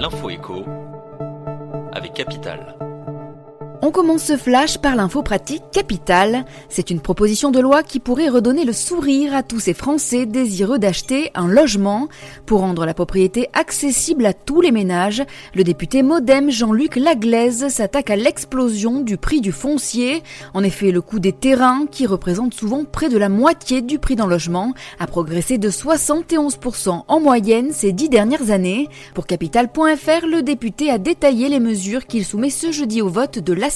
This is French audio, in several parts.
L'info écho avec Capital. On commence ce flash par l'info pratique Capital. C'est une proposition de loi qui pourrait redonner le sourire à tous ces Français désireux d'acheter un logement. Pour rendre la propriété accessible à tous les ménages, le député MoDem Jean-Luc Laglaise s'attaque à l'explosion du prix du foncier. En effet, le coût des terrains, qui représente souvent près de la moitié du prix d'un logement, a progressé de 71% en moyenne ces 10 dernières années. Pour Capital.fr, le député a détaillé les mesures qu'il soumet ce jeudi au vote de l'Assemblée.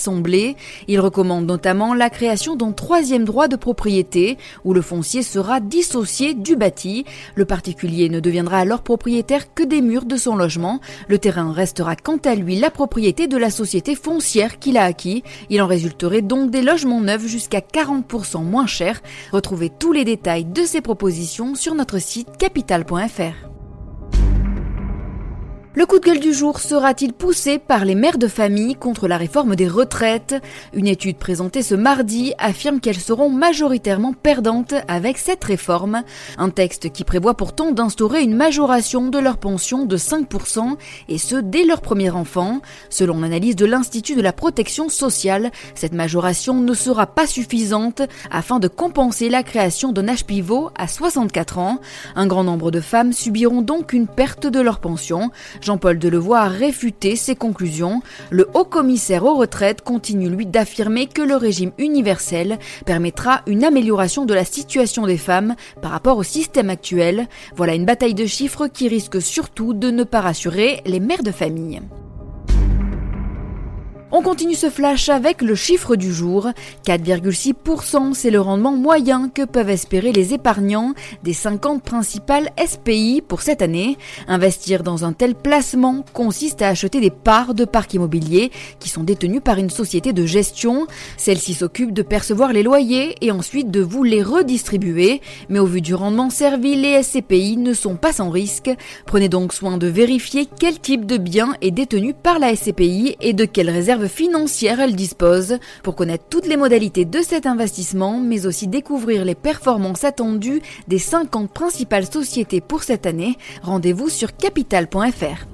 Il recommande notamment la création d'un troisième droit de propriété où le foncier sera dissocié du bâti. Le particulier ne deviendra alors propriétaire que des murs de son logement. Le terrain restera quant à lui la propriété de la société foncière qu'il a acquis. Il en résulterait donc des logements neufs jusqu'à 40% moins chers. Retrouvez tous les détails de ces propositions sur notre site capital.fr. Le coup de gueule du jour sera-t-il poussé par les mères de famille contre la réforme des retraites ? Une étude présentée ce mardi affirme qu'elles seront majoritairement perdantes avec cette réforme. Un texte qui prévoit pourtant d'instaurer une majoration de leur pension de 5%, et ce dès leur premier enfant. Selon l'analyse de l'Institut de la protection sociale, cette majoration ne sera pas suffisante afin de compenser la création d'un âge pivot à 64 ans. Un grand nombre de femmes subiront donc une perte de leur pension. Jean-Paul Delevoye a réfuté ces conclusions. Le haut-commissaire aux retraites continue lui d'affirmer que le régime universel permettra une amélioration de la situation des femmes par rapport au système actuel. Voilà une bataille de chiffres qui risque surtout de ne pas rassurer les mères de famille. On continue ce flash avec le chiffre du jour. 4,6%, c'est le rendement moyen que peuvent espérer les épargnants des 50 principales SPI pour cette année. Investir dans un tel placement consiste à acheter des parts de parcs immobiliers qui sont détenues par une société de gestion. Celle-ci s'occupe de percevoir les loyers et ensuite de vous les redistribuer. Mais au vu du rendement servi, les SCPI ne sont pas sans risque. Prenez donc soin de vérifier quel type de bien est détenu par la SCPI et de quelles réserves financière elle dispose. Pour connaître toutes les modalités de cet investissement, mais aussi découvrir les performances attendues des 50 principales sociétés pour cette année, rendez-vous sur capital.fr.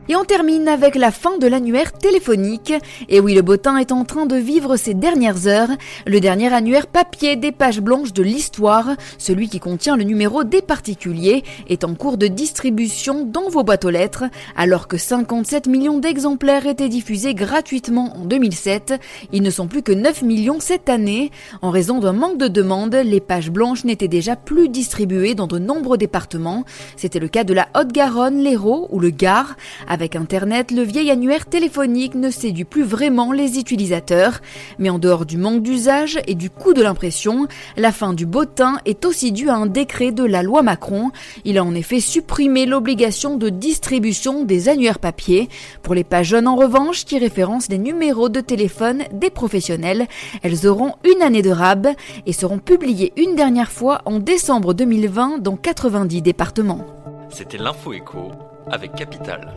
Et on termine avec la fin de l'annuaire téléphonique. Et oui, le bottin est en train de vivre ses dernières heures. Le dernier annuaire papier des pages blanches de l'histoire, celui qui contient le numéro des particuliers, est en cours de distribution dans vos boîtes aux lettres. Alors que 57 millions d'exemplaires étaient diffusés gratuitement en 2007, ils ne sont plus que 9 millions cette année. En raison d'un manque de demande, les pages blanches n'étaient déjà plus distribuées dans de nombreux départements. C'était le cas de la Haute-Garonne, l'Hérault ou le Gard. Avec Internet, le vieil annuaire téléphonique ne séduit plus vraiment les utilisateurs. Mais en dehors du manque d'usage et du coût de l'impression, la fin du bottin est aussi due à un décret de la loi Macron. Il a en effet supprimé l'obligation de distribution des annuaires papier. Pour les pages jaunes en revanche, qui référencent les numéros de téléphone des professionnels, elles auront une année de rab et seront publiées une dernière fois en décembre 2020 dans 90 départements. C'était l'info écho avec Capital.